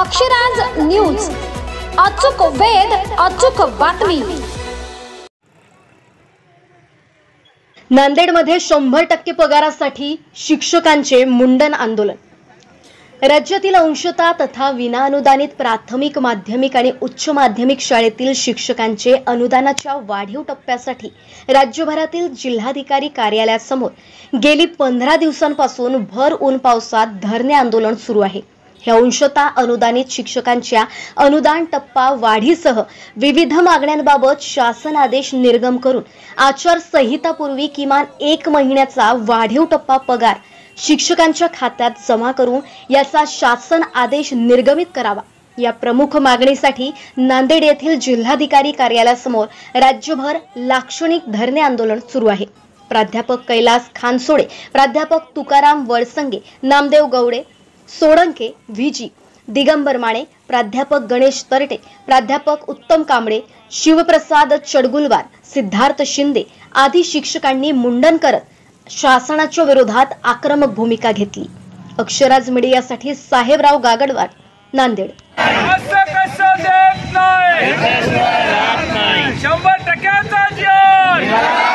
Akshraj news, अचूक वेध, अचूक बातमी। नांदेडमध्ये 100% पगारासाठी शिक्षकांचे मुंडन आंदोलन। राज्यातील अंशतः तथा विनाअनुदानित प्राथमिक, माध्यमिक आणि उच्च माध्यमिक शाळेतील शिक्षकांचे अनुदानाच्या वाढीव टप्प्यासाठी राज्यभरातील जिल्हाधिकारी कार्यालयासमोर गेली 15 दिवसांपासून भर ऊन पावसात धरणे आंदोलन सुरू आहे। हे अंशतः अनुदानित शिक्षकांच्या अनुदान टप्पा वाढीसह विविध मागण्यांबाबत शासन आदेश निर्गम करून आचारसंहितापूर्वी किमान 1 महिन्याचा वाढीव टप्पा पगार शिक्षकांच्या खात्यात जमा करून याचा शासन आदेश निर्गमित करावा, या प्रमुख मागणीसाठी नांदेड येथील जिल्हाधिकारी कार्यालयासमोर राज्यभर लाक्षणिक धरणे आंदोलन सुरू आहे। प्राध्यापक कैलास खानसोडे, प्राध्यापक तुकाराम वळसंगे, नामदेव गवडे, सोळंके, व्हीजी, दिगंबर माने, प्राध्यापक गणेश तरटे, प्राध्यापक उत्तम कांबळे, शिवप्रसाद चडगुलवार, सिद्धार्थ शिंदे आदी शिक्षकांनी मुंडन करत शासनाच्या विरोधात आक्रमक भूमिका घेतली। अक्षराज मीडियासाठी साहेबराव गागडवार, नांदेड। 100%